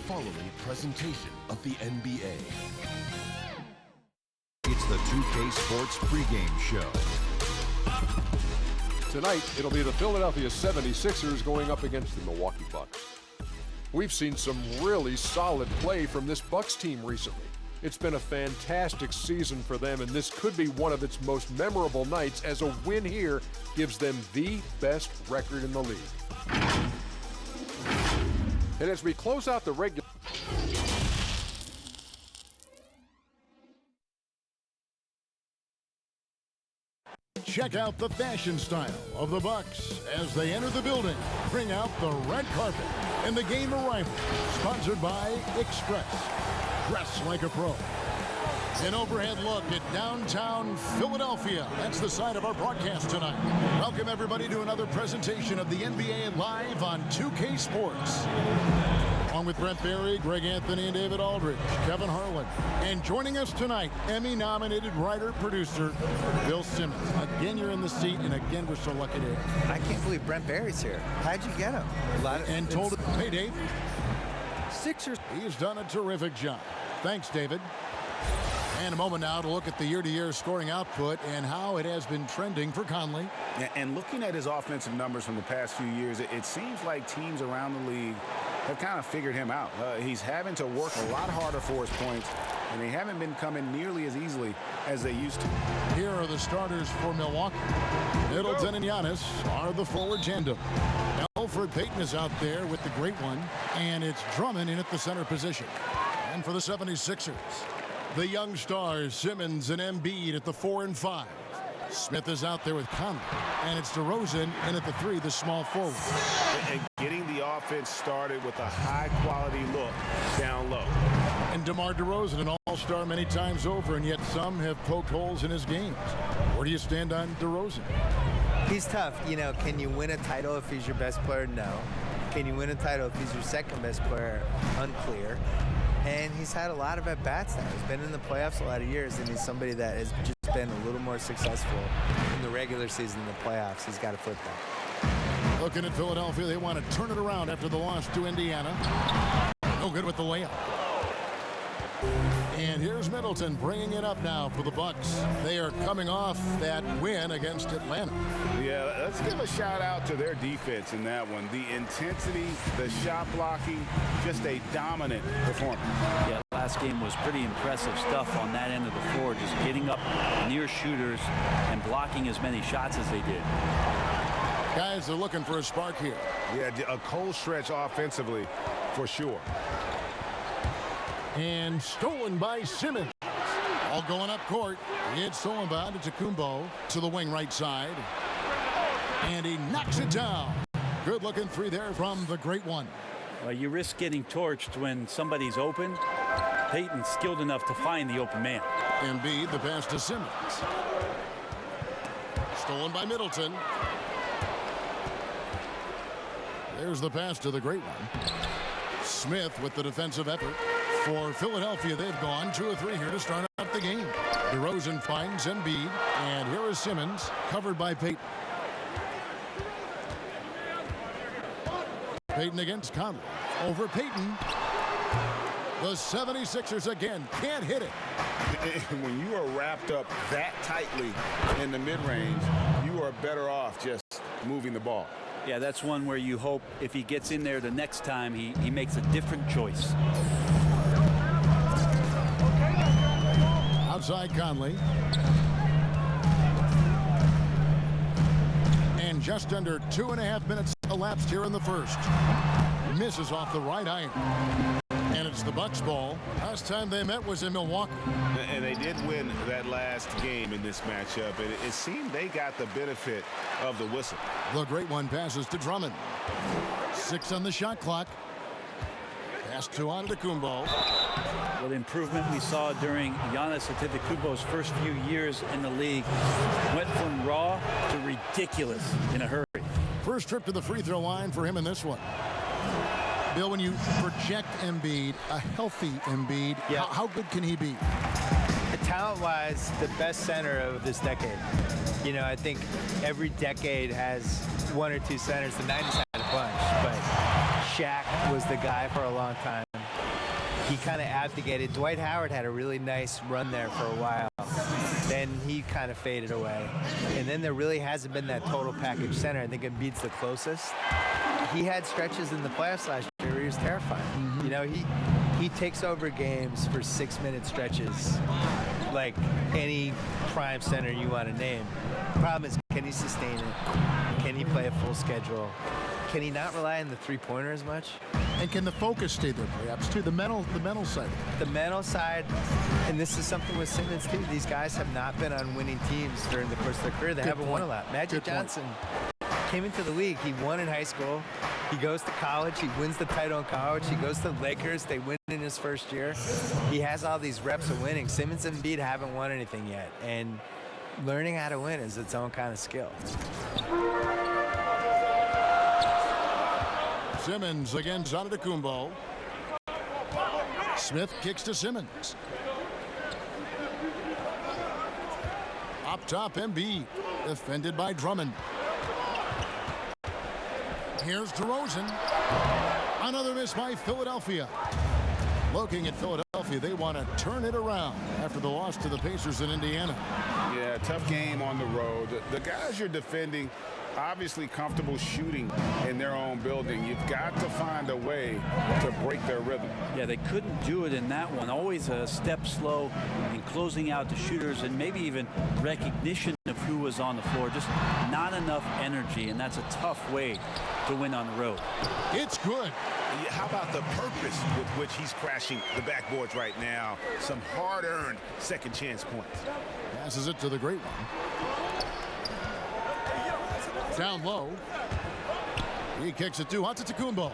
following presentation of the NBA. It's the 2K Sports pregame show. Tonight, it'll be the Philadelphia 76ers going up against the Milwaukee Bucks. We've seen some really solid play from this Bucks team recently. It's been a fantastic season for them, and this could be one of its most memorable nights, as a win here gives them the best record in the league. And as we close out the regular... Check out the fashion style of the Bucks as they enter the building. Bring out the red carpet in the game arrival. Sponsored by Express. Dress like a pro. An overhead look at downtown Philadelphia. That's the side of our broadcast tonight. Welcome everybody to another presentation of the NBA live on 2K Sports. Along with Brent Barry, Greg Anthony, and David Aldridge, Kevin Harlan. And joining us tonight, Emmy-nominated writer-producer Bill Simmons. Again, you're in the seat, and again, we're so lucky to have you. I can't believe Brent Barry's here. How'd you get him? And told him, hey, Dave. Sixers. He's done a terrific job. Thanks, David. And a moment now to look at the year-to-year scoring output and how it has been trending for Conley. And looking at his offensive numbers from the past few years, it seems like teams around the league have kind of figured him out. He's having to work a lot harder for his points, and they haven't been coming nearly as easily as they used to. Here are the starters for Milwaukee. Middleton and Giannis are the forward tandem. Elfrid Payton is out there with the great one, and it's Drummond in at the center position. And for the 76ers, the young stars, Simmons and Embiid at the 4 and 5. Smith is out there with Conley, and it's DeRozan in at the 3, the small forward. And getting the offense started with a high-quality look down low. And DeMar DeRozan, an all-star many times over, and yet some have poked holes in his games. Where do you stand on DeRozan? He's tough. You know, can you win a title if he's your best player? No. Can you win a title if he's your second best player? Unclear. And he's had a lot of at-bats now. He's been in the playoffs a lot of years, and he's somebody that has just been a little more successful in the regular season than the playoffs. He's got to flip that. Looking at Philadelphia, they want to turn it around after the loss to Indiana. No good with the layup. And here's Middleton bringing it up now for the Bucks. They are coming off that win against Atlanta. Yeah, let's give a shout out to their defense in that one. The intensity, the shot blocking, just a dominant performance. Yeah, last game was pretty impressive stuff on that end of the floor, just getting up near shooters and blocking as many shots as they did. Guys are looking for a spark here. Yeah, a cold stretch offensively for sure. And stolen by Simmons. All going up court. It's stolen by Antetokounmpo to the wing right side. And he knocks it down. Good looking 3 there from the great one. Well, you risk getting torched when somebody's open. Payton's skilled enough to find the open man. Embiid, the pass to Simmons. Stolen by Middleton. There's the pass to the great one. Smith with the defensive effort. For Philadelphia, they've gone 2 of 3 here to start out the game. DeRozan finds Embiid, and here is Simmons, covered by Payton. Payton against Conley. Over Payton. The 76ers again can't hit it. When you are wrapped up that tightly in the mid-range, you are better off just moving the ball. Yeah, that's one where you hope if he gets in there the next time, he makes a different choice. Outside Conley. And just under 2.5 minutes elapsed here in the first. Misses off the right iron. And it's the Bucks ball. Last time they met was in Milwaukee. And they did win that last game in this matchup. And it seemed they got the benefit of the whistle. The great one passes to Drummond. 6 on the shot clock. Pass to Antetokounmpo. Well, the improvement we saw during Giannis Antetokounmpo's first few years in the league went from raw to ridiculous in a hurry. First trip to the free throw line for him in this one. Bill, when you project Embiid, a healthy Embiid, how good can he be? Talent-wise, the best center of this decade. You know, I think every decade has 1 or 2 centers. The 90s had a bunch, but Shaq was the guy for a long time. he kind of abdicated. Dwight Howard had a really nice run there for a while. Then he kind of faded away. And then there really hasn't been that total package center. I think Embiid's the closest. He had stretches in the playoffs last year where he was terrifying. You know, he takes over games for 6-minute stretches like any prime center you want to name. The problem is, can he sustain it? Can he play a full schedule? Can he not rely on the three-pointer as much? And can the focus stay there, perhaps, too? The mental side. The mental side, and this is something with Simmons, too. These guys have not been on winning teams during the course of their career. They haven't won a lot. Magic Johnson came into the league. He won in high school. He goes to college. He wins the title in college. He goes to the Lakers. They win in his first year. He has all these reps of winning. Simmons and Embiid haven't won anything yet. And learning how to win is its own kind of skill. Simmons against Antetokounmpo. Smith kicks to Simmons. Up top, Embiid, defended by Drummond. Here's DeRozan. Another miss by Philadelphia. Looking at Philadelphia, they want to turn it around after the loss to the Pacers in Indiana. Yeah, tough game on the road. The guys you're defending, obviously comfortable shooting in their own building. You've got to find a way to break their rhythm. Yeah, they couldn't do it in that one. Always a step slow in closing out the shooters and maybe even recognition of who was on the floor. Just not enough energy, and that's a tough way to win on the road. It's good. How about the purpose with which he's crashing the backboards right now? Some hard-earned second chance points. Passes it to the great one. Down low. He kicks it to Antetokounmpo.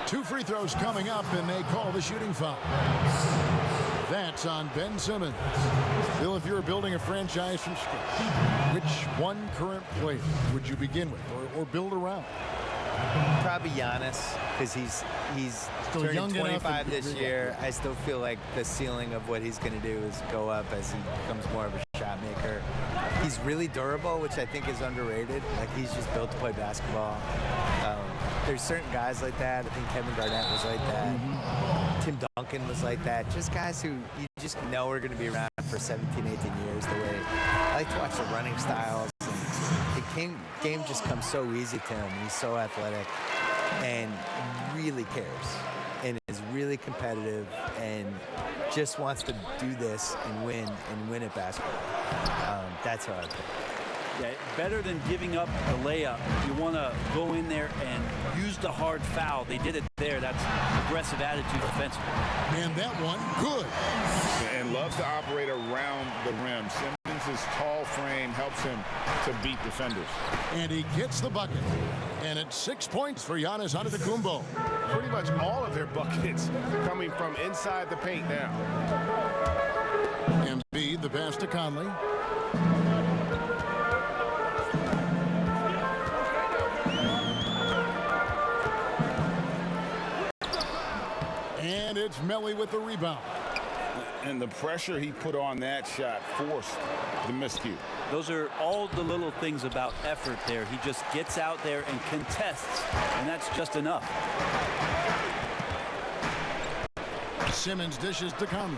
Two free throws coming up, and they call the shooting foul. That's on Ben Simmons. Bill, if you were building a franchise from scratch, which one current player would you begin with or build around? Probably Giannis, because he's Still turning young 25 this year. I still feel like the ceiling of what he's going to do is go up as he becomes more of a shot maker. He's really durable, which I think is underrated. Like, he's just built to play basketball. There's certain guys like that. I think Kevin Garnett was like that. Tim Duncan was like that. Just guys who you just know are going to be around for 17, 18 years. The way I like to watch the running styles. And the game just comes so easy to him. He's so athletic and really cares and is really competitive and just wants to do this and win at basketball. That's how I pick. Yeah, better than giving up the layup. You want to go in there and use the hard foul. They did it there. That's aggressive attitude defensively. And that one, good. And loves to operate around the rim. Simmons' tall frame helps him to beat defenders. And he gets the bucket. And it's 6 points for Giannis Antetokounmpo. Pretty much all of their buckets coming from inside the paint now. Embiid, the pass to Conley. And it's Melly with the rebound. And the pressure he put on that shot forced the miscue. Those are all the little things about effort there. He just gets out there and contests, and that's just enough. Simmons dishes to Conley.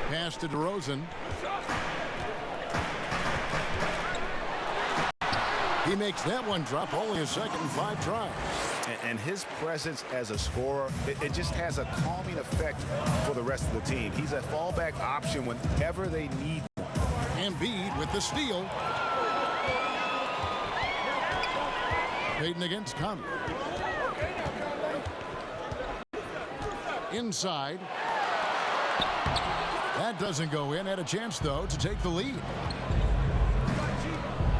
Pass to DeRozan. He makes that one drop, only a second and 5 tries. And his presence as a scorer, it just has a calming effect for the rest of the team. He's a fallback option whenever they need one. Embiid with the steal. Payton against Conley. Inside. That doesn't go in. Had a chance, though, to take the lead.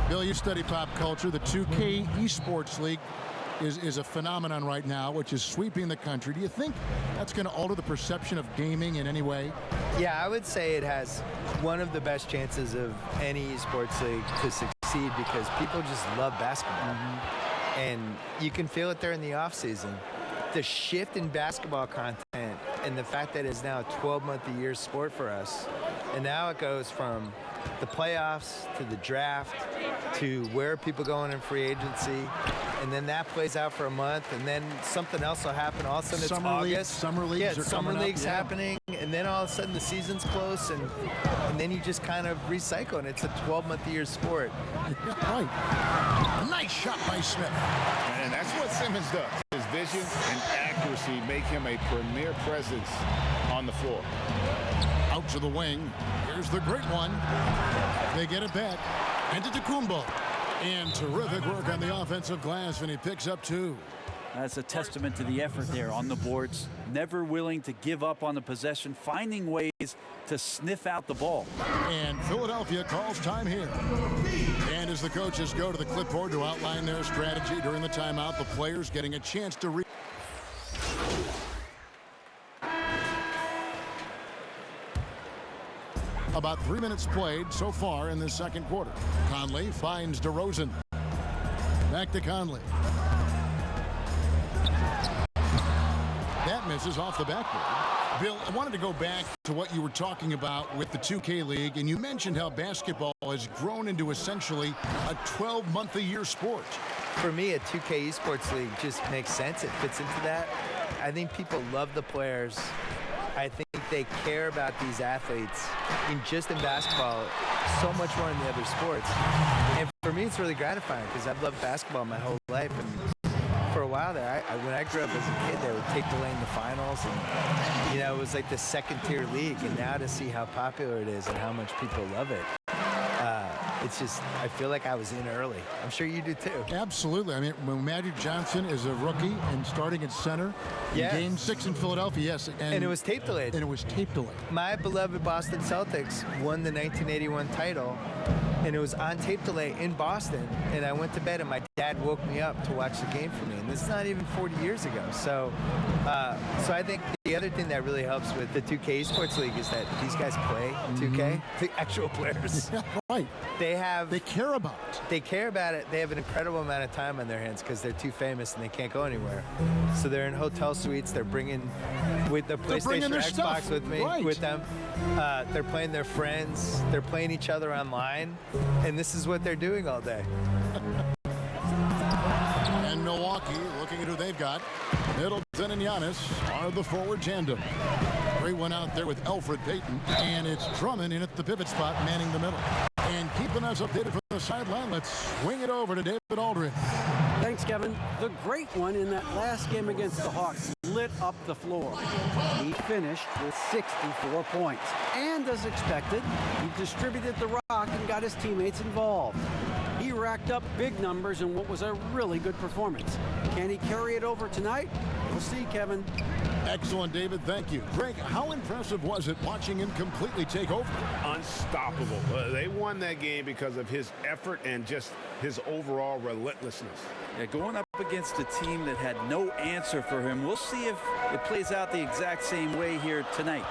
Bill, you study pop culture. The 2K Esports League is a phenomenon right now, which is sweeping the country. Do you think that's going to alter the perception of gaming in any way? Yeah, I would say it has one of the best chances of any esports league to succeed because people just love basketball. And you can feel it there in the off season. The shift in basketball content and the fact that it's now a 12-month-a-year sport for us. And now it goes from the playoffs to the draft to where people going in free agency, and then that plays out for a month, and then something else will happen. All of a sudden, it's August. Summer leagues are summer coming leagues up. happening, and then all of a sudden the season's close, and then you just kind of recycle, and it's a 12-month-a-year sport. Right. Nice shot by Smith. And that's what Simmons does. His vision and accuracy make him a premier presence on the floor. Out to the wing. Here's the great one. They get it back. And to Tacumbo. And terrific work on the offensive glass, and he picks up 2. That's a testament to the effort there on the boards. Never willing to give up on the possession, finding ways to sniff out the ball. And Philadelphia calls time here. And as the coaches go to the clipboard to outline their strategy during the timeout, the players getting a chance to read. About 3 minutes played so far in the second quarter. Conley finds DeRozan. Back to Conley. That misses off the backboard. Bill, I wanted to go back to what you were talking about with the 2K League, and you mentioned how basketball has grown into essentially a 12-month-a-year sport. For me, a 2K Esports League just makes sense. It fits into that. I think people love the players. I think they care about these athletes in basketball so much more than the other sports. And for me, it's really gratifying because I've loved basketball my whole life. And for a while there, when I grew up as a kid, they would tape delay in the finals. And, it was like the second-tier league. And now to see how popular it is and how much people love it, it's just, I feel like I was in early. I'm sure you do too. Absolutely. I mean, when Magic Johnson is a rookie and starting at center in Game 6 in Philadelphia, yes. And it was tape delayed. And it was tape delayed. My beloved Boston Celtics won the 1981 title, and it was on tape delay in Boston. And I went to bed, and my dad woke me up to watch the game for me. And this is not even 40 years ago. So I think the other thing that really helps with the 2K Esports League is that these guys play 2K, the actual players. Yeah, right. They care about it. They care about it. They have an incredible amount of time on their hands because they're too famous and they can't go anywhere. So they're in hotel suites. They're bringing with the PlayStation or Xbox with me, with them. They're playing their friends. They're playing each other online. And this is what they're doing all day. And Milwaukee, looking at who they've got. Middleton and Giannis are the forward tandem. Great one out there with Elfrid Payton. And it's Drummond in at the pivot spot, manning the middle. And keeping us updated from the sideline, let's swing it over to David Aldridge. Thanks, Kevin. The great one in that last game against the Hawks lit up the floor. He finished with 64 points. And as expected, he distributed the rock and got his teammates involved. He racked up big numbers in what was a really good performance. Can he carry it over tonight? We'll see, Kevin. Excellent, David. Thank you. Greg, how impressive was it watching him completely take over? Unstoppable. They won that game because of his effort and just his overall relentlessness. Yeah, going up against a team that had no answer for him. We'll see if it plays out the exact same way here tonight.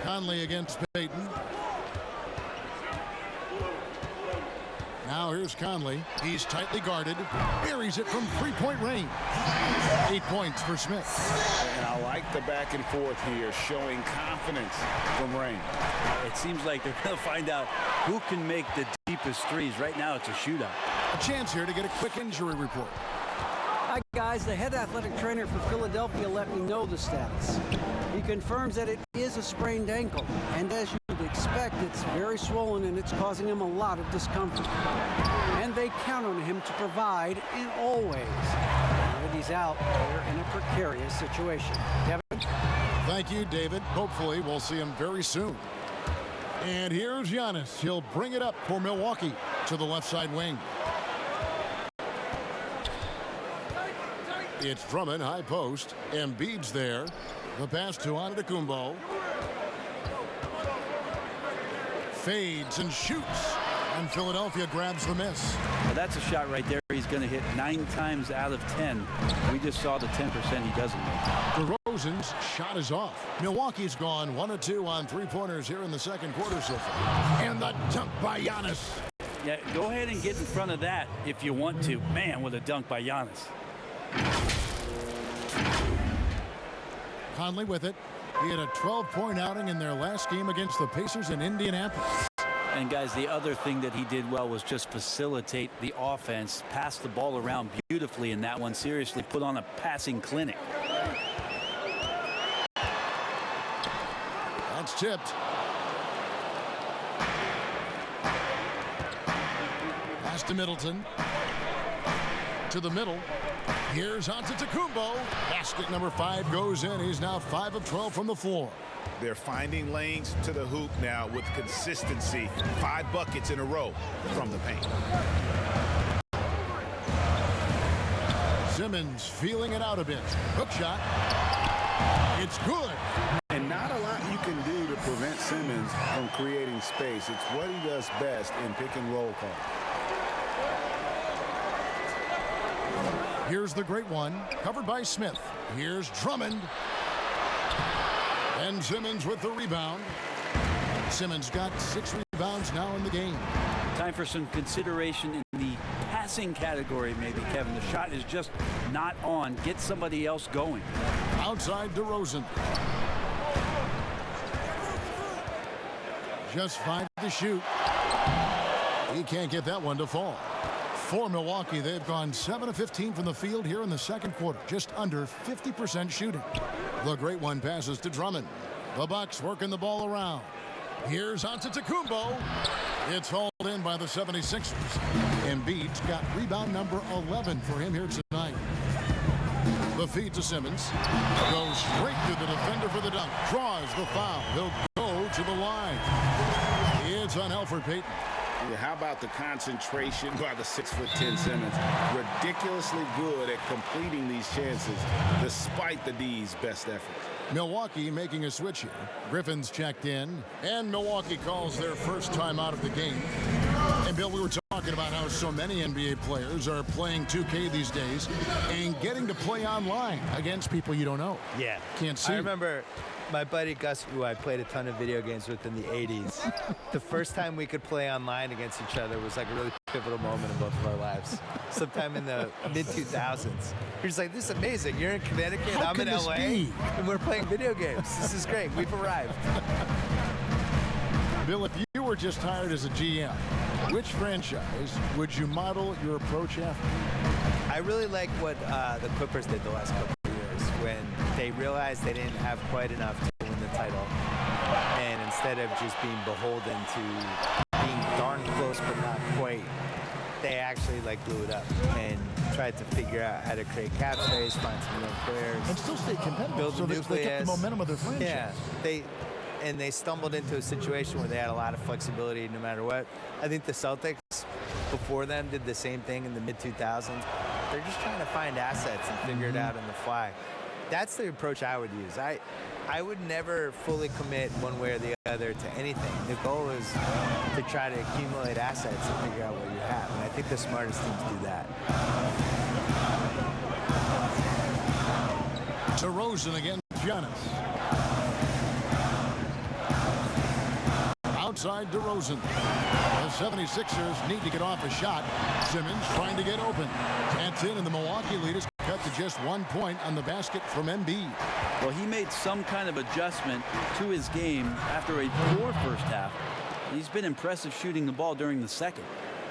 Conley against Payton. Now here's Conley. He's tightly guarded. Buries it from three-point range. 8 points for Smith. And I like the back and forth here, showing confidence from Rain. It seems like they're going to find out who can make the deepest threes. Right now, it's a shootout. A chance here to get a quick injury report. Hi, guys. The head athletic trainer for Philadelphia let me know the status. He confirms that it is a sprained ankle, and as you'd expect, it's very swollen and it's causing him a lot of discomfort. And they count on him to provide in all ways. Now that he's out, they're in a precarious situation. Kevin? Thank you, David. Hopefully, we'll see him very soon. And here's Giannis. He'll bring it up for Milwaukee to the left side wing. It's Drummond, high post. Embiid's there. The pass to Antetokounmpo. Fades and shoots. And Philadelphia grabs the miss. Well, that's a shot right there. He's going to hit 9 times out of 10. We just saw the 10% he doesn't make. DeRozan's shot is off. Milwaukee's gone 1 of 2 on three-pointers here in the second quarter so far. And the dunk by Giannis. Yeah, go ahead and get in front of that if you want to. Man, with a dunk by Giannis. Conley with it. He had a 12-point outing in their last game against the Pacers in Indianapolis. And guys, the other thing that he did well was just facilitate the offense, pass the ball around beautifully in that one. Seriously, put on a passing clinic. That's tipped. Pass to Middleton. To the middle. Here's Antetokounmpo. Basket number 5 goes in. He's now 5 of 12 from the floor. They're finding lanes to the hoop now with consistency. 5 buckets in a row from the paint. Simmons feeling it out a bit. Hook shot. It's good. And not a lot you can do to prevent Simmons from creating space. It's what he does best in pick and roll call. Here's the great one, covered by Smith. Here's Drummond. And Simmons with the rebound. Simmons got 6 rebounds now in the game. Time for some consideration in the passing category, maybe, Kevin. The shot is just not on. Get somebody else going. Outside DeRozan. Just 5 to shoot. He can't get that one to fall. For Milwaukee, they've gone 7 of 15 from the field here in the second quarter, just under 50% shooting. The great one passes to Drummond. The Bucks working the ball around. Here's Antetokounmpo. It's hauled in by the 76ers. Embiid's got rebound number 11 for him here tonight. The feed to Simmons. Goes straight to the defender for the dunk. Draws the foul. He'll go to the line. It's on Elfrid Payton. Yeah, how about the concentration by the 6'10" Simmons? Ridiculously good at completing these chances despite the D's best effort. Milwaukee making a switch here. Griffin's checked in, and Milwaukee calls their first time out of the game. And Bill, we were talking about how so many NBA players are playing 2K these days and getting to play online against people you don't know. Yeah. Can't see. I remember my buddy Gus, who I played a ton of video games with in the 80s. The first time we could play online against each other was like a really pivotal moment in both of our lives. Sometime in the mid-2000s. You're just like, this is amazing. You're in Connecticut, How I'm in can this LA, be? and we're playing video games. This is great. We've arrived. Bill, if you were just hired as a GM, which franchise would you model your approach after? I really like what the Clippers did the last couple of years when they realized they didn't have quite enough to win the title. And instead of just being beholden to being darn close but not quite, they actually like blew it up and tried to figure out how to create cap space, find some young players, And still stay competitive, build so a they kept the nucleus. momentum of their franchise. Yeah, they stumbled into a situation where they had a lot of flexibility no matter what. I think the Celtics before them did the same thing in the mid-2000s. They're just trying to find assets and figure it out on the fly. That's the approach I would use. I would never fully commit one way or the other to anything. The goal is to try to accumulate assets and figure out what you have. And I think the smartest teams do that. DeRozan against Giannis. Outside DeRozan. The 76ers need to get off a shot. Simmons trying to get open. That's in, and the Milwaukee lead is cut to just 1 point on the basket from Embiid. Well, he made some kind of adjustment to his game after a poor first half. He's been impressive shooting the ball during the second.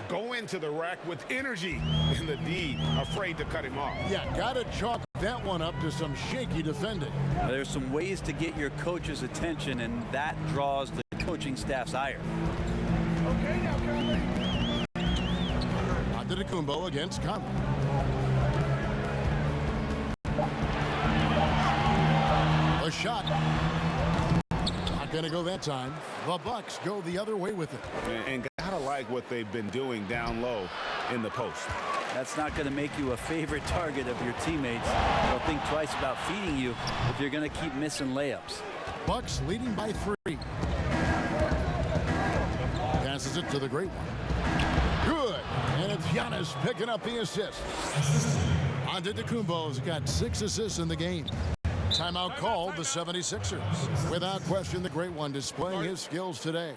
Go into the rack with energy, and the D afraid to cut him off. Yeah, gotta chalk that one up to some shaky defending. There's some ways to get your coach's attention, and that draws the coaching staff's ire. Antetokounmpo against Conley. A shot. Not gonna go that time. The Bucks go the other way with it. And gotta like what they've been doing down low in the post. That's not going to make you a favorite target of your teammates. They'll think twice about feeding you if you're going to keep missing layups. Bucks leading by 3. Passes it to the great one. Good. And it's Giannis picking up the assist. Antetokounmpo's got 6 assists in the game. Timeout called the 76ers. Without question, the great one displaying his skills today.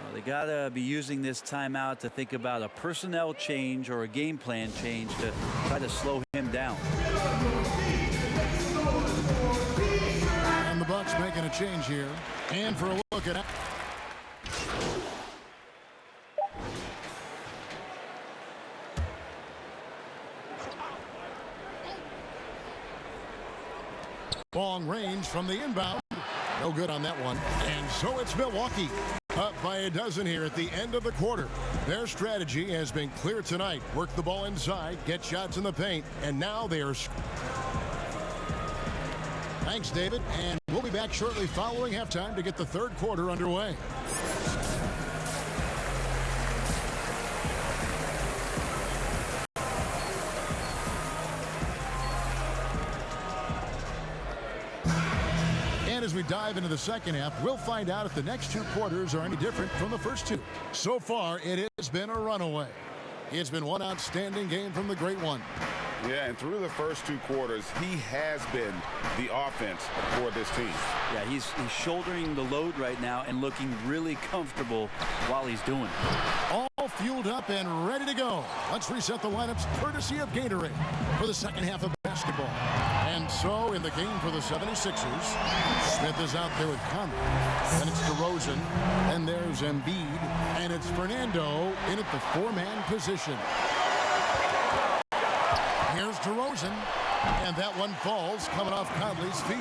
Well, they got to be using this timeout to think about a personnel change or a game plan change to try to slow him down. And the Bucks making a change here. And for a look at long range from the inbound. No good on that one. And so it's Milwaukee up by a dozen here at the end of the quarter. Their strategy has been clear tonight. Work the ball inside, get shots in the paint, and now they are... Thanks, David. And we'll be back shortly following halftime to get the third quarter underway. And as we dive into the second half, we'll find out if the next two quarters are any different from the first two. So far, it has been a runaway. It's been one outstanding game from the Great One. Yeah, and through the first two quarters, he has been the offense for this team. Yeah, he's shouldering the load right now and looking really comfortable while he's doing it. All fueled up and ready to go. Let's reset the lineups courtesy of Gatorade for the second half of basketball. And so in the game for the 76ers, Smith is out there with Conley. Then it's DeRozan. And there's Embiid. And it's Fernando in at the four-man position. Here's DeRozan, and that one falls coming off Conley's feet.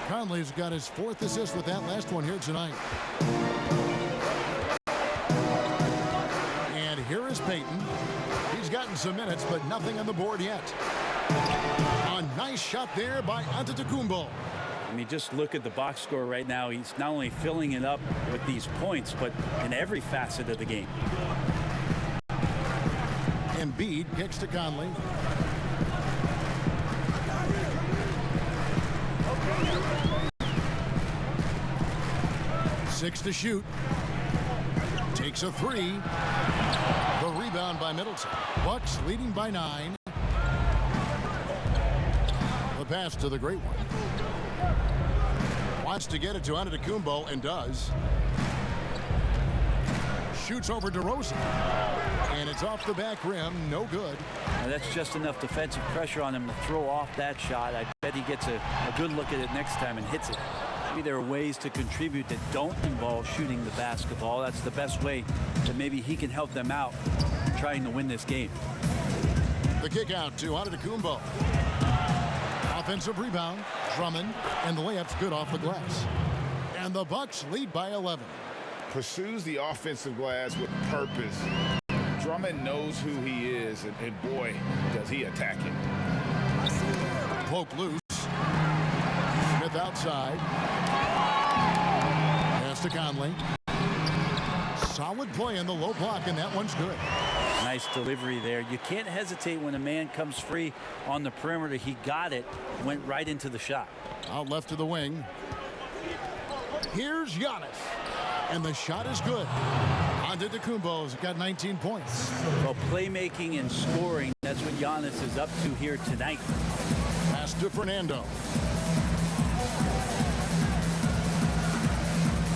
Conley's got his fourth assist with that last one here tonight. And here is Payton. He's gotten some minutes, but nothing on the board yet. A nice shot there by Antetokounmpo. I mean, just look at the box score right now. He's not only filling it up with these points, but in every facet of the game. Embiid kicks to Conley. Six to shoot. Takes a three. The rebound by Middleton. Bucks leading by 9. The pass to the Great One. Wants to get it to Antetokounmpo and does. Shoots over DeRozan. And it's off the back rim. No good. Now that's just enough defensive pressure on him to throw off that shot. I bet he gets a good look at it next time and hits it. Maybe there are ways to contribute that don't involve shooting the basketball. That's the best way that maybe he can help them out trying to win this game. The kick out to Antetokounmpo. Offensive rebound. Drummond. And the layup's good off the glass. And the Bucks lead by 11. Pursues the offensive glass with purpose. Drummond knows who he is, and boy, does he attack him. Poke loose. Smith outside. Pass to Conley. Solid play in the low block, and that one's good. Nice delivery there. You can't hesitate when a man comes free on the perimeter. He got it, went right into the shot. Out left to the wing. Here's Giannis. And the shot is good. Antetokounmpo's got 19 points. Well, playmaking and scoring, that's what Giannis is up to here tonight. Pass to Fernando.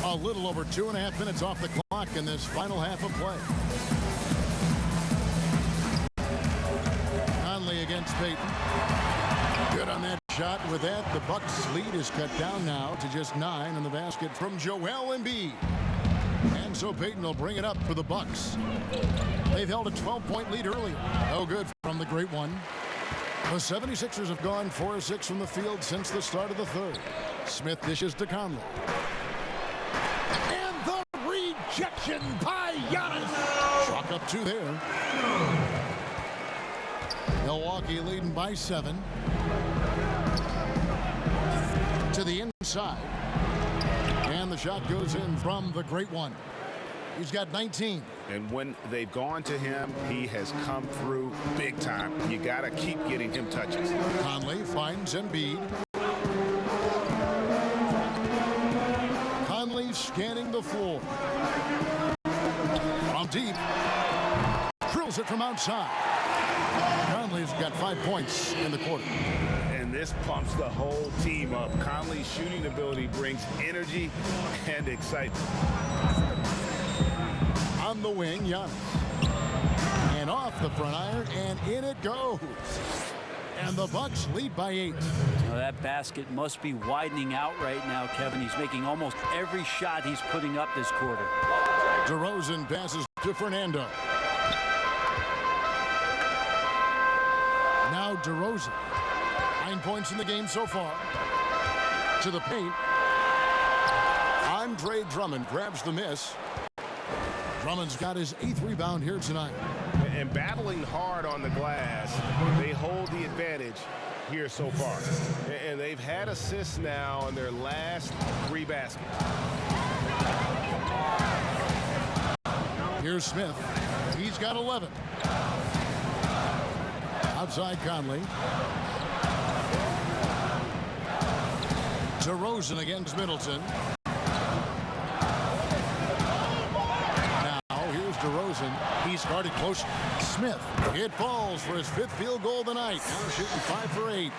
A little over 2.5 minutes off the clock in this final half of play. Conley against Payton. Good on that shot. With that, the Bucks' lead is cut down now to just 9 in the basket from Joel Embiid. And so Payton will bring it up for the Bucks. They've held a 12-point lead earlier. No good from the Great One. The 76ers have gone 4 of 6 from the field since the start of the third. Smith dishes to Conley. And the rejection by Giannis. Chalk up 2 there. Milwaukee leading by 7. To the inside. And the shot goes in from the Great One. He's got 19. And when they've gone to him, he has come through big time. You got to keep getting him touches. Conley finds Embiid. Conley scanning the floor. From deep. Drills it from outside. Conley's got 5 points in the quarter. And this pumps the whole team up. Conley's shooting ability brings energy and excitement. On the wing, Giannis. And off the front iron, and in it goes. And the Bucks lead by 8. Well, that basket must be widening out right now, Kevin. He's making almost every shot he's putting up this quarter. DeRozan passes to Fernando. Now DeRozan. 9 points in the game so far. To the paint. Andre Drummond grabs the miss. Drummond's got his 8th rebound here tonight. And battling hard on the glass, they hold the advantage here so far. And they've had assists now on their last 3 baskets. Here's Smith. He's got 11. Outside Conley. DeRozan against Middleton. DeRozan, he's guarded close. Smith, it falls for his 5th field goal of the night. Now shooting 5 for 8.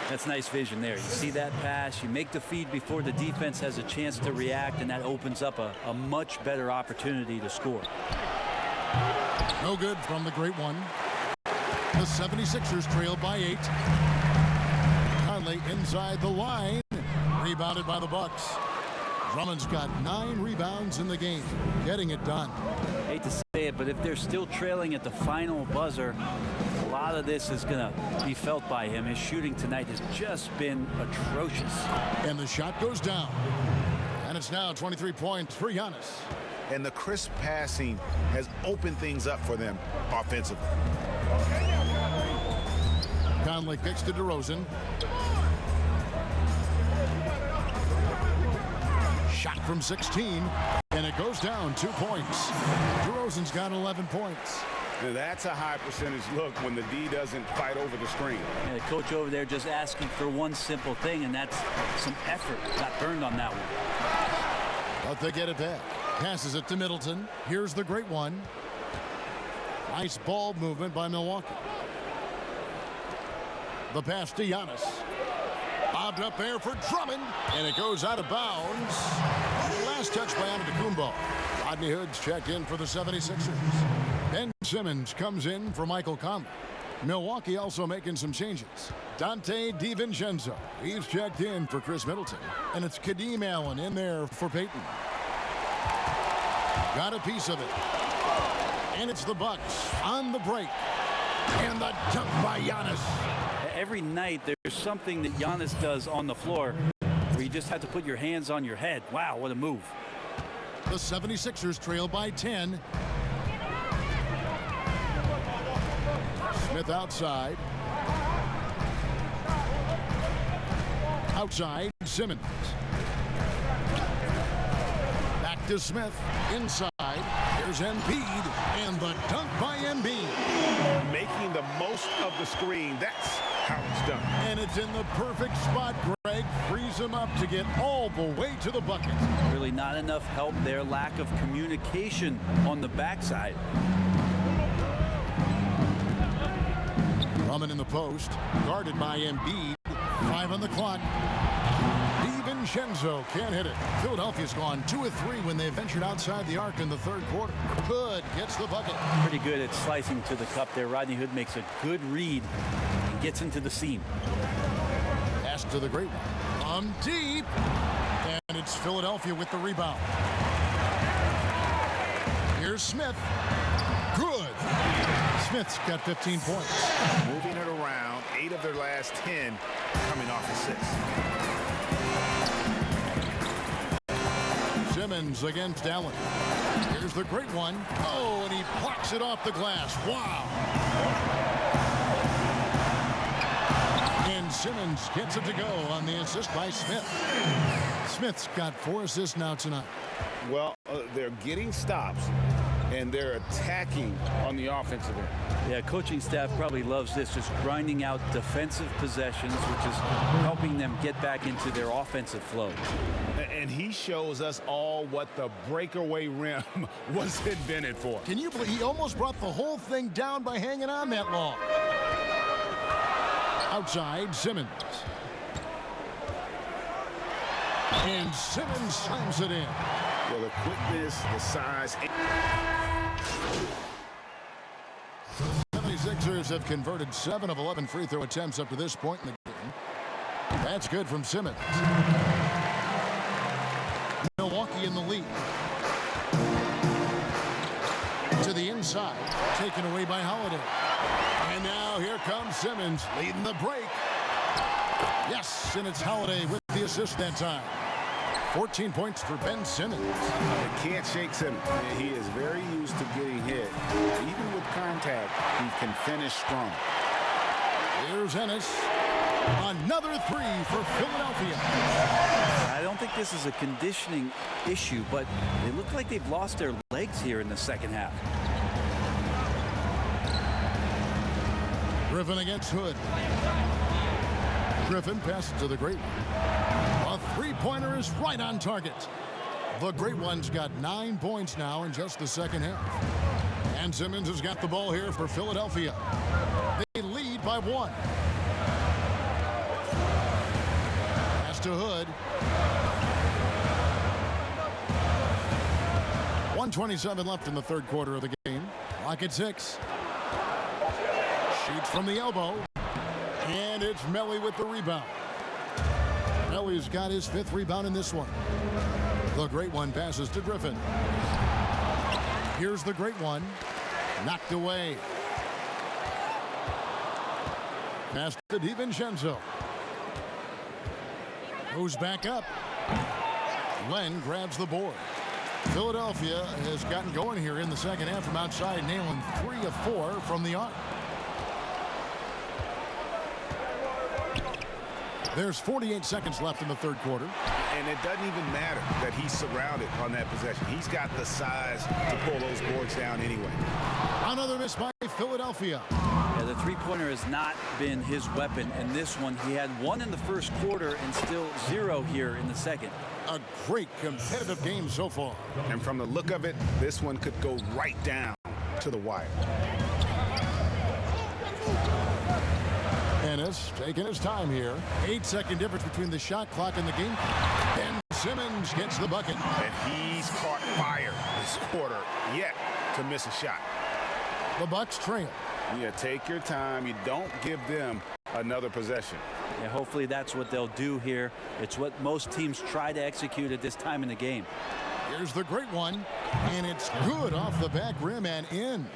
That's nice vision there. You see that pass, you make the feed before the defense has a chance to react, and that opens up a much better opportunity to score. No good from the great one. The 76ers trail by 8. Conley inside the line, rebounded by the Bucks. Drummond's got 9 rebounds in the game, getting it done. Hate to say it, but if they're still trailing at the final buzzer, a lot of this is going to be felt by him. His shooting tonight has just been atrocious. And the shot goes down. And it's now 23 points for Giannis. And the crisp passing has opened things up for them offensively. Conley kicks to DeRozan. Shot from 16, and it goes down 2 points. DeRozan's got 11 points. That's a high percentage look when the D doesn't fight over the screen. And the coach over there just asking for one simple thing, and that's some effort. Got burned on that one. But they get it back. Passes it to Middleton. Here's the great one. Nice ball movement by Milwaukee. The pass to Giannis. Bobbed up there for Drummond, and it goes out of bounds. Last touch by Antetokounmpo. Rodney Hood's checked in for the 76ers. Ben Simmons comes in for Michael Conley. Milwaukee also making some changes. Dante DiVincenzo, he's checked in for Chris Middleton. And it's Kadeem Allen in there for Peyton. Got a piece of it. And it's the Bucks on the break. And the dunk by Giannis. Every night there's something that Giannis does on the floor where you just have to put your hands on your head. Wow, what a move. The 76ers trail by 10. Smith outside. Outside, Simmons. Back to Smith. Inside. Here's Embiid. And the dunk by Embiid. Making the most of the screen. That's how it's done. And it's in the perfect spot. Greg frees him up to get all the way to the bucket. Really not enough help there. Lack of communication on the backside. Drummond in the post. Guarded by Embiid. 5 on the clock. DiVincenzo can't hit it. Philadelphia's gone 2 of 3 when they ventured outside the arc in the 3rd quarter. Hood gets the bucket. Pretty good at slicing to the cup there. Rodney Hood makes a good read and gets into the seam. Pass to the great one. Deep. And it's Philadelphia with the rebound. Here's Smith. Good. Smith's got 15 points. Moving it around, 8 of their last 10 coming off assists. Simmons against Allen. Here's the great one. Oh, and he blocks it off the glass. Wow. And Simmons gets it to go on the assist by Smith. Smith's got 4 assists now tonight. Well, they're getting stops, and they're attacking on the offensive end. Yeah, coaching staff probably loves this, just grinding out defensive possessions, which is helping them get back into their offensive flow. And he shows us all what the breakaway rim was invented for. Can you believe he almost brought the whole thing down by hanging on that long? Outside, Simmons. And Simmons slams it in. Well, the quickness, the size. 76 Sixers have converted 7 of 11 free throw attempts up to this point in the game. That's good from Simmons. Milwaukee in the lead. To the inside, taken away by Holiday. And now here comes Simmons leading the break. Yes, and it's Holiday with the assist that time. 14 points for Ben Simmons. You can't shake Simmons. He is very used to getting hit. Even with contact, he can finish strong. Here's Ennis. Another three for Philadelphia. I don't think this is a conditioning issue, but they look like they've lost their legs here in the second half. Griffin against Hood. Griffin passes to the Great One. A three-pointer is right on target. The Great One's got 9 points now in just the second half. And Simmons has got the ball here for Philadelphia. They lead by 1. Pass to Hood. 1:27 left in the third quarter of the game. Clock at 6. Shoots from the elbow. And it's Melly with the rebound. Melly's got his 5th rebound in this one. The Great One passes to Griffin. Here's the Great One. Knocked away. Pass to DiVincenzo. Goes back up. Len grabs the board. Philadelphia has gotten going here in the second half from outside, nailing 3 of 4 from the arc. There's 48 seconds left in the third quarter. And it doesn't even matter that he's surrounded on that possession. He's got the size to pull those boards down anyway. Another miss by Philadelphia. Yeah, the three-pointer has not been his weapon in this one. He had 1 in the first quarter and still 0 here in the second. A great competitive game so far. And from the look of it, this one could go right down to the wire. Ennis taking his time here. 8-second difference between the shot clock and the game. Ben Simmons gets the bucket. And he's caught fire this quarter yet to miss a shot. The Bucks trail. Yeah, take your time. You don't give them another possession. Yeah, hopefully that's what they'll do here. It's what most teams try to execute at this time in the game. Here's the Great One, and it's good off the back rim and in.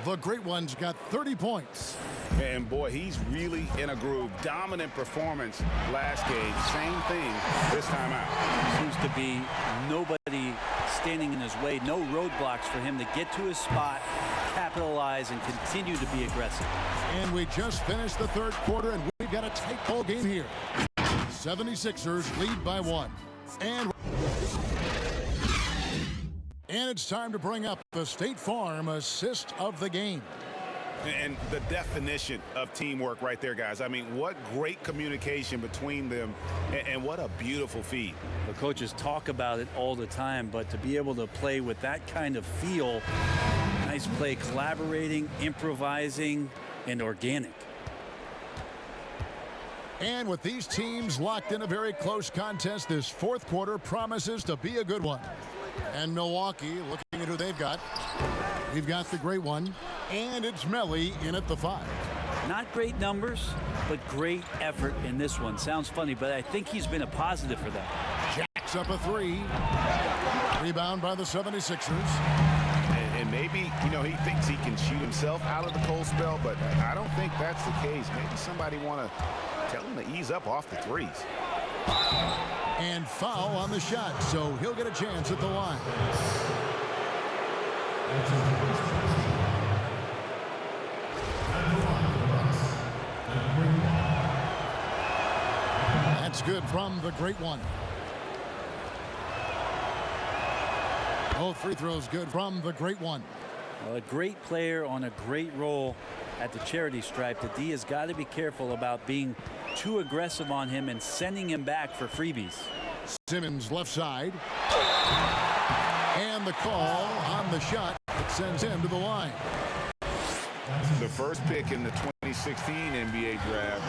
The Great One's got 30 points. And boy, he's really in a groove. Dominant performance last game. Same thing this time out. Seems to be nobody standing in his way. No roadblocks for him to get to his spot, capitalize, and continue to be aggressive. And we just finished the third quarter, and we've got a tight ball game here. 76ers lead by 1. And it's time to bring up the State Farm assist of the game. And the definition of teamwork right there, guys. I mean, what great communication between them, and what a beautiful feed. The coaches talk about it all the time, but to be able to play with that kind of feel, nice play, collaborating, improvising, and organic. And with these teams locked in a very close contest, this fourth quarter promises to be a good one. And Milwaukee, looking at who they've got. We've got the Great One, and it's Melly in at the 5. Not great numbers, but great effort in this one. Sounds funny, but I think he's been a positive for them. Jacks up a 3. Rebound by the 76ers. And maybe, you know, he thinks he can shoot himself out of the cold spell, but I don't think that's the case. Maybe somebody want to tell him to ease up off the threes. And foul on the shot, so he'll get a chance at the line. That's good from the Great One. Both free throws good from the Great One. Well, a great player on a great role at the charity stripe. The D has got to be careful about being too aggressive on him and sending him back for freebies. Simmons left side. And the call on the shot that sends him to the line. The first pick in the 2016 NBA draft,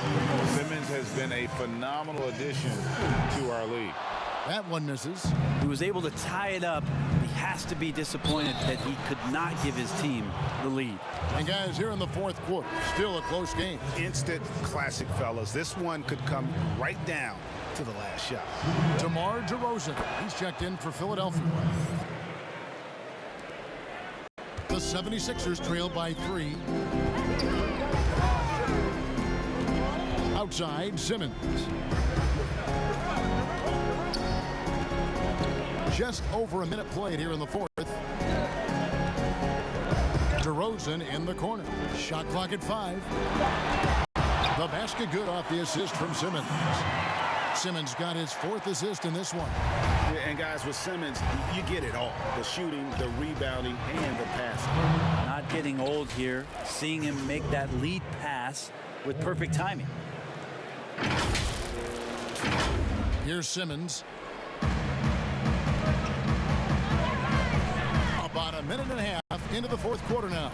Simmons has been a phenomenal addition to our league. That one misses. He was able to tie it up. He has to be disappointed that he could not give his team the lead. And guys, here in the fourth quarter, still a close game. Instant classic, fellas. This one could come right down to the last shot. DeMar DeRozan, he's checked in for Philadelphia. The 76ers trail by 3. Outside, Simmons. Just over a minute played here in the fourth. DeRozan in the corner. Shot clock at 5. The basket good off the assist from Simmons. Simmons got his 4th assist in this one. Yeah, and guys, with Simmons, you get it all. The shooting, the rebounding, and the passing. Not getting old here. Seeing him make that lead pass with perfect timing. Here's Simmons. About a minute and a half into the fourth quarter now.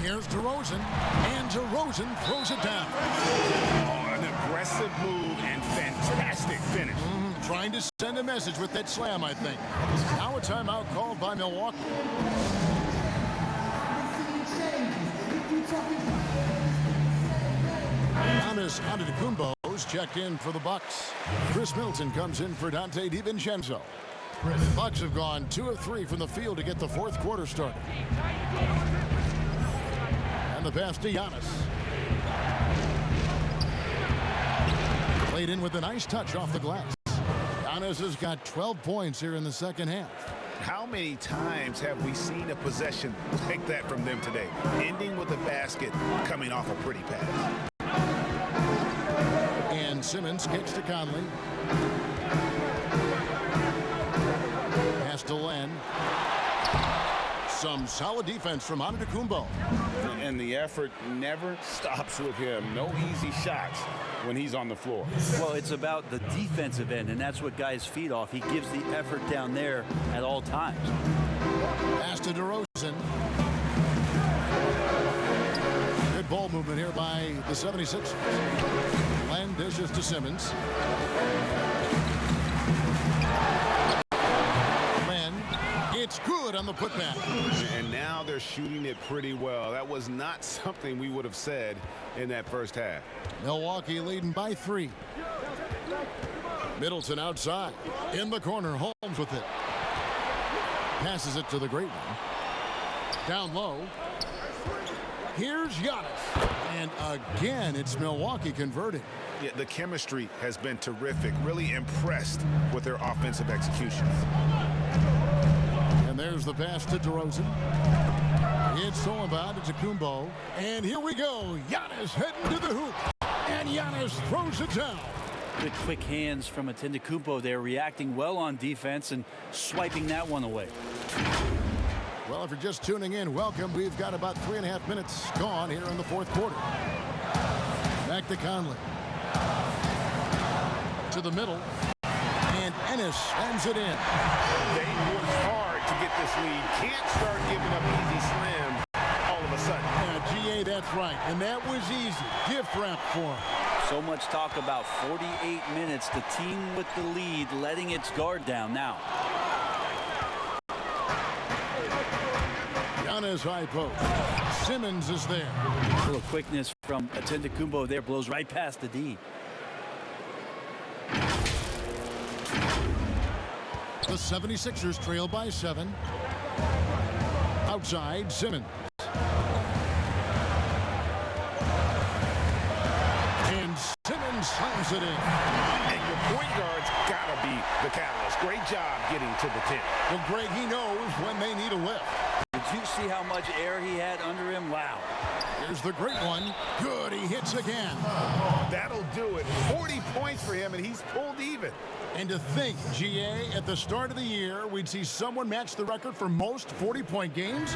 Here's DeRozan, and DeRozan throws it down. Oh, an aggressive move and fantastic finish. Trying to send a message with that slam, I think. Now a timeout called by Milwaukee. Giannis Antetokounmpo's checked in for the Bucks. Chris Middleton comes in for Dante DiVincenzo. The Bucks have gone 2 of 3 from the field to get the fourth quarter started. And the pass to Giannis. Played in with a nice touch off the glass. Giannis has got 12 points here in the second half. How many times have we seen a possession like that from them today? Ending with a basket, coming off a pretty pass. And Simmons kicks to Conley. Pass to Len. Some solid defense from Antetokounmpo. And the effort never stops with him. No easy shots when he's on the floor. Well, it's about the defensive end, and that's what guys feed off. He gives the effort down there at all times. Pass to DeRozan. Good ball movement here by the 76ers. Len dishes to Simmons. Len, it's good on the putback. And now they're shooting it pretty well. That was not something we would have said in that first half. Milwaukee leading by 3. Middleton outside. In the corner, Holmes with it. Passes it to the great one. Down low. Here's Giannis. And again, it's Milwaukee converting. Yeah, the chemistry has been terrific. Really impressed with their offensive execution. And there's the pass to DeRozan. It's stolen by Antetokounmpo. And here we go. Giannis heading to the hoop. And Giannis throws it down. Good quick hands from Antetokounmpo there, reacting well on defense and swiping that one away. Well, if you're just tuning in, welcome. We've got about 3.5 minutes gone here in the fourth quarter. Back to Conley. To the middle. And Ennis slams it in. They worked hard to get this lead. Can't start giving up easy slams all of a sudden. Yeah, GA, that's right. And that was easy. Gift wrap for him. So much talk about 48 minutes. The team with the lead letting its guard down now. Giannis high post. Simmons is there. A little quickness from Antetokounmpo there, blows right past the D. The 76ers trail by 7. Outside, Simmons. And Simmons slams it in. And your point guard's got to be the catalyst. Great job getting to the 10. Well, Greg, he knows when they need a lift. Did you see how much air he had under him? Wow. Here's the great one. Good, he hits again. That'll do it. 40 points for him, and he's pulled even. And to think, GA, at the start of the year, we'd see someone match the record for most 40-point games.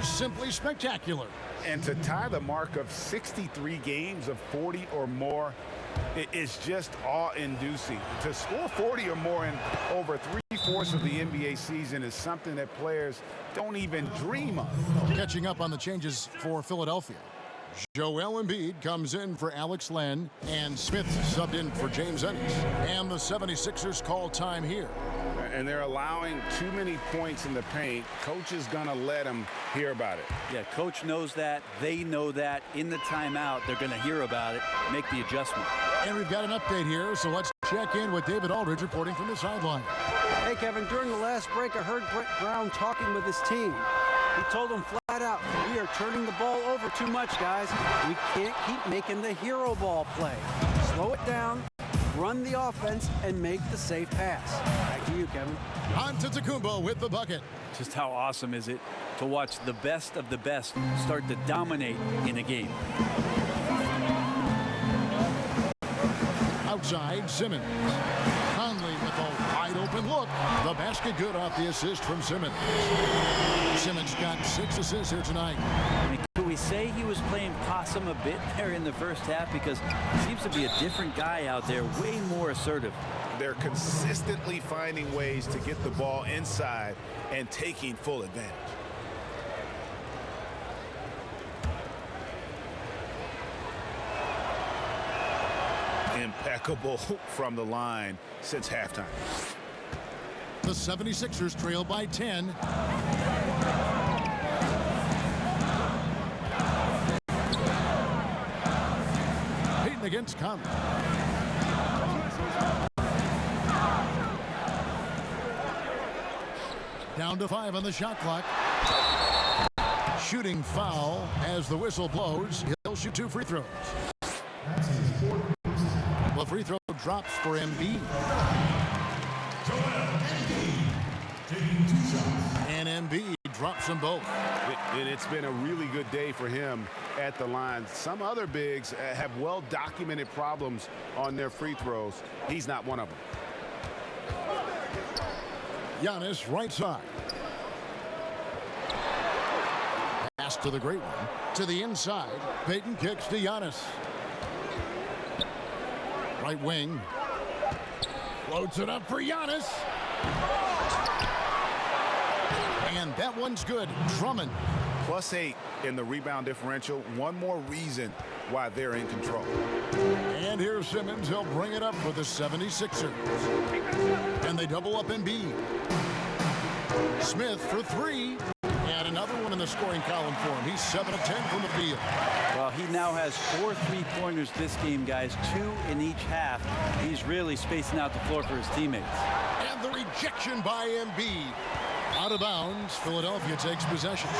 Simply spectacular. And to tie the mark of 63 games of 40 or more, it's just awe-inducing. To score 40 or more in over 3/4 of the NBA season is something that players don't even dream of. Catching up on the changes for Philadelphia. Joel Embiid comes in for Alex Len, and Smith subbed in for James Ennis. And the 76ers call time here. and they're allowing too many points in the paint. Coach is going to let them hear about it. Yeah, coach knows that. They know that. In the timeout, they're going to hear about it, make the adjustment. And we've got an update here, so let's check in with David Aldridge reporting from the sideline. Hey, Kevin, during the last break, I heard Brett Brown talking with his team. He told them flat out, we are turning the ball over too much, guys. We can't keep making the hero ball play. Slow it down, run the offense, and make the safe pass. Back to you, Kevin. On to Tacumbo with the bucket. Just how awesome is it to watch the best of the best start to dominate in a game? Outside, Simmons. Conley with a wide open look. The basket good off the assist from Simmons. Simmons got 6 assists here tonight. I mean, could we say he was playing possum a bit there in the first half? Because he seems to be a different guy out there, way more assertive. They're consistently finding ways to get the ball inside and taking full advantage. Impeccable from the line since halftime. The 76ers trail by 10. Payton against Conley. Down to 5 on the shot clock. Shooting foul as the whistle blows. He'll shoot 2 free throws. The free throw drops for Embiid. And Embiid drops them both. And it's been a really good day for him at the line. Some other bigs have well-documented problems on their free throws. He's not one of them. Giannis right side. Pass to the great one. To the inside. Payton kicks to Giannis. Right wing. Floats it up for Giannis. And that one's good. Drummond. +8 in the rebound differential. One more reason why they're in control. And here's Simmons. He'll bring it up for the 76ers. And they double up Embiid. Smith for 3. And another one in the scoring column for him. He's 7 of 10 from the field. Well, he now has 4 3-pointers this game, guys. 2 in each half. He's really spacing out the floor for his teammates. And the rejection by Embiid. Out of bounds. Philadelphia takes possession.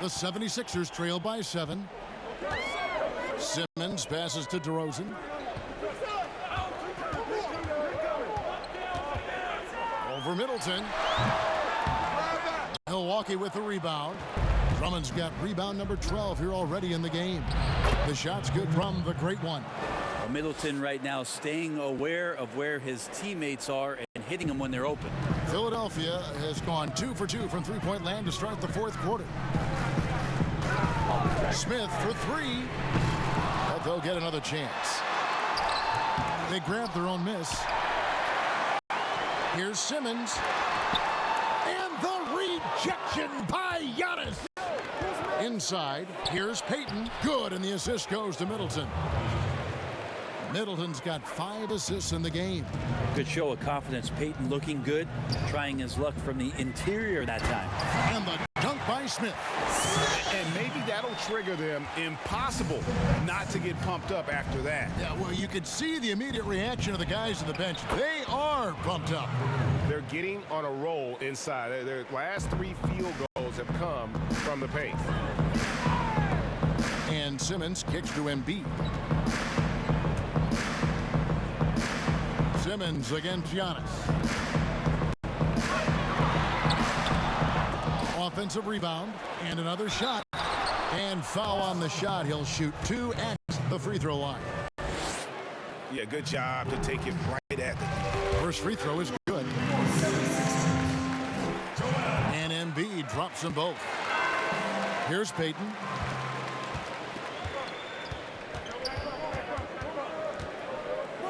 The 76ers trail by 7. Simmons passes to DeRozan. Over Middleton. Milwaukee with the rebound. Drummond's got rebound number 12 here already in the game. The shot's good from the great one. Well, Middleton right now staying aware of where his teammates are and hitting them when they're open. Philadelphia has gone 2 for 2 from three-point land to start the 4th quarter. Smith for 3. But they'll get another chance. They grab their own miss. Here's Simmons. And the rejection by Giannis. Inside, here's Payton. Good, and the assist goes to Middleton. Middleton's got 5 assists in the game. Good show of confidence. Payton looking good, trying his luck from the interior that time. And the dunk by Smith. And maybe that'll trigger them. Impossible not to get pumped up after that. Yeah, well, you could see the immediate reaction of the guys on the bench. They are pumped up. They're getting on a roll inside. Their last 3 field goals have come from the paint. And Simmons kicks to Embiid. Simmons against Giannis. Offensive rebound and another shot. And foul on the shot. He'll shoot 2 at the free throw line. Yeah, good job to take it right at the First free throw is good. And Embiid drops them both. Here's Payton.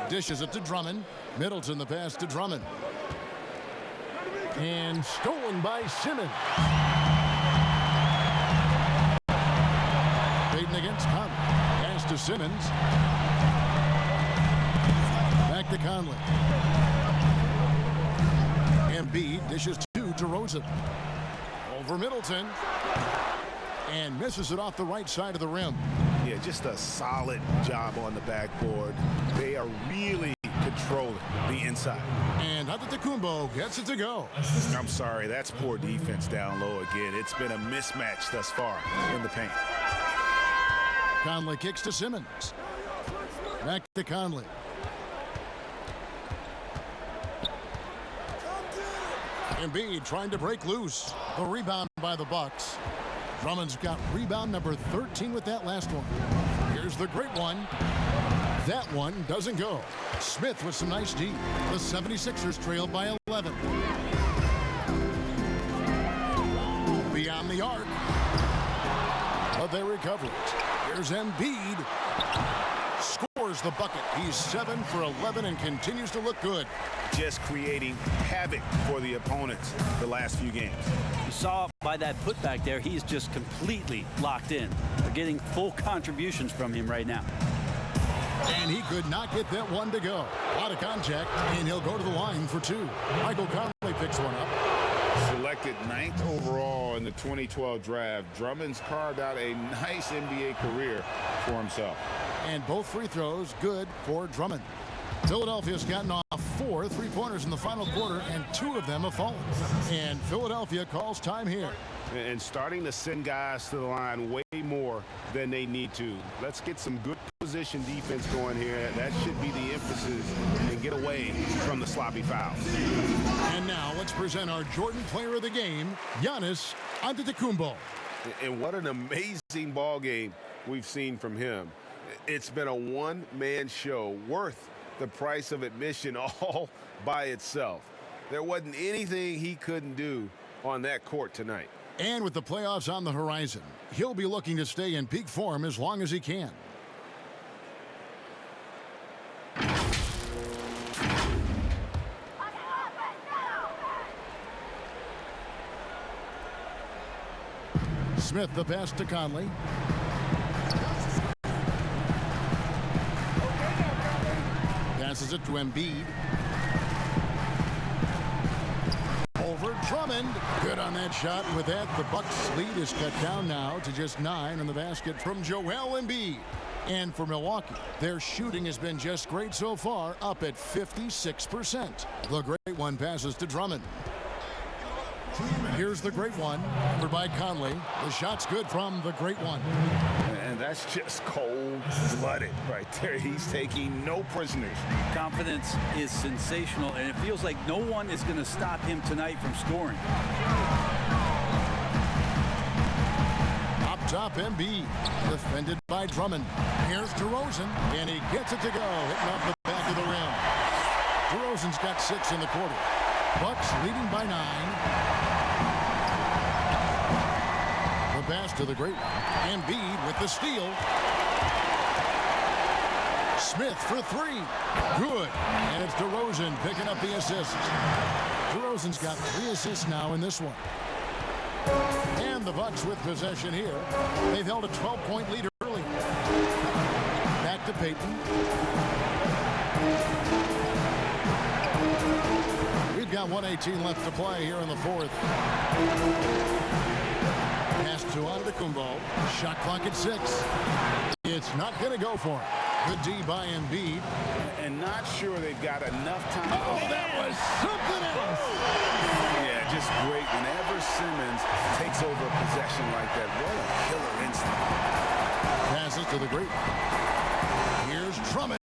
Dishes it to Drummond. Middleton the pass to Drummond. And stolen by Simmons. Payton against Conley. to Simmons. Back to Conley. Embiid dishes two to Rosen. Over Middleton. And misses it off the right side of the rim. Yeah, just a solid job on the backboard. They are really controlling the inside. And Antetokounmpo gets it to go. I'm sorry, that's poor defense down low again. It's been a mismatch thus far in the paint. Conley kicks to Simmons. Back to Conley. Embiid trying to break loose. The rebound by the Bucks. Drummond's got rebound number 13 with that last one. Here's the great one. That one doesn't go. Smith with some nice D. The 76ers trailed by 11. Beyond the arc. But they recover it. Here's Embiid. Scores the bucket. He's 7 for 11 and continues to look good. Just creating havoc for the opponents the last few games. You saw by that putback there, he's just completely locked in. They're getting full contributions from him right now. And he could not get that one to go. Out of contact, and he'll go to the line for two. Michael Conley picks one up. Selected 9th overall in the 2012 draft, Drummond's carved out a nice NBA career for himself. And both free throws good for Drummond. Philadelphia's gotten off 4 3-pointers in the final quarter, and 2 of them have fallen. And Philadelphia calls time here. And starting to send guys to the line way more than they need to. Let's get some good position defense going here. That should be the emphasis, and get away from the sloppy fouls. And now let's present our Jordan Player of the Game, Giannis Antetokounmpo. And what an amazing ball game we've seen from him. It's been a one-man show worth the price of admission all by itself. There wasn't anything he couldn't do on that court tonight. And with the playoffs on the horizon, he'll be looking to stay in peak form as long as he can. Smith the pass to Conley. Passes it to Embiid. Over Drummond. Good on that shot. With that, the Bucks lead is cut down now to just 9 in the basket from Joel Embiid. And for Milwaukee, their shooting has been just great so far, up at 56%. The great one passes to Drummond. Here's the great one, covered by Conley. The shot's good from the great one. And that's just cold-blooded right there. He's taking no prisoners. Confidence is sensational, and it feels like no one is going to stop him tonight from scoring. Up top, Embiid, defended by Drummond. Here's DeRozan, and he gets it to go, hitting off the back of the rim. DeRozan's got 6 in the quarter. Bucks leading by 9. The pass to the great one. Embiid with the steal. Smith for 3. Good. And it's DeRozan picking up the assist. DeRozan's got 3 assists now in this one. And the Bucks with possession here. They've held a 12-point lead early. Back to Payton. We've got 1:18 left to play here in the 4th. Pass to Antetokounmpo. Shot clock at 6. It's not going to go for him. Good D by Embiid. And not sure they've got enough time. Oh, that was something else. Yeah, just great. Whenever Simmons takes over a possession like that, what a killer instinct. Passes to the great one. Here's Drummond.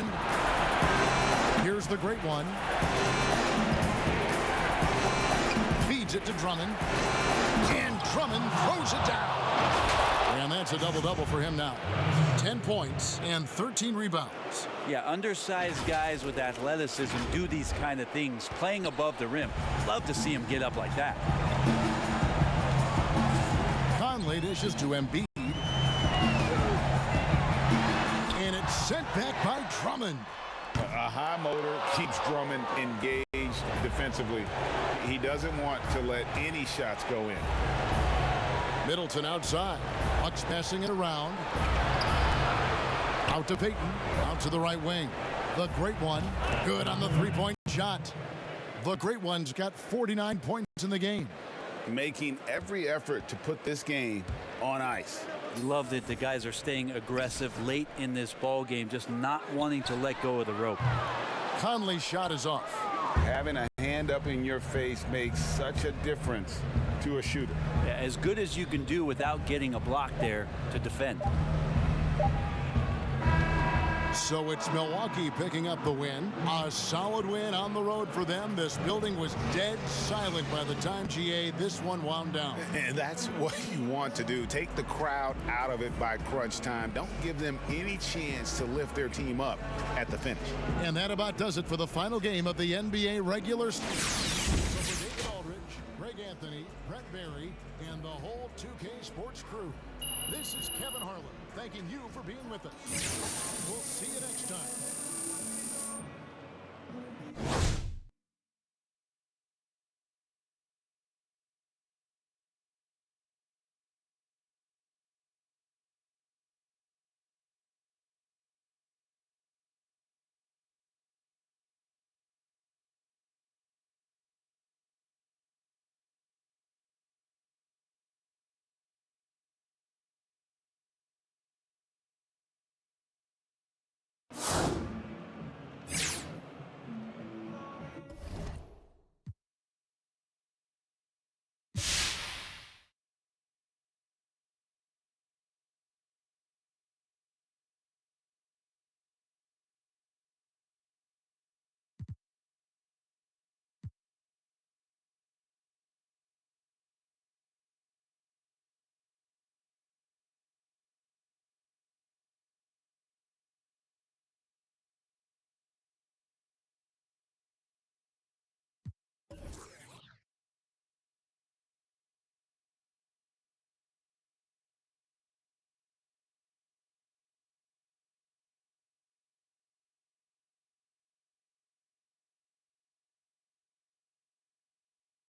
Here's the great one. Feeds it to Drummond. And Drummond throws it down. And that's a double-double for him now. 10 points and 13 rebounds. Yeah, undersized guys with athleticism do these kind of things, playing above the rim. Love to see him get up like that. Conley dishes to Embiid. And it's sent back by Drummond. A high motor keeps Drummond engaged defensively. He doesn't want to let any shots go in. Middleton outside. Bucks passing it around. Out to Peyton. Out to the right wing. The Great One. Good on the three-point shot. The Great One's got 49 points in the game. Making every effort to put this game on ice. Love that the guys are staying aggressive late in this ball game, just not wanting to let go of the rope. Conley's shot is off. Having a hand up in your face makes such a difference to a shooter. Yeah, as good as you can do without getting a block there to defend. So it's Milwaukee picking up the win. A solid win on the road for them. This building was dead silent by the time this one wound down. And that's what you want to do. Take the crowd out of it by crunch time. Don't give them any chance to lift their team up at the finish. And that about does it for the final game of the NBA regular season. So for David Aldridge, Greg Anthony, Brett Berry, and the whole 2K Sports crew, this is Kevin Harlan thanking you for being with us. We'll see you next time.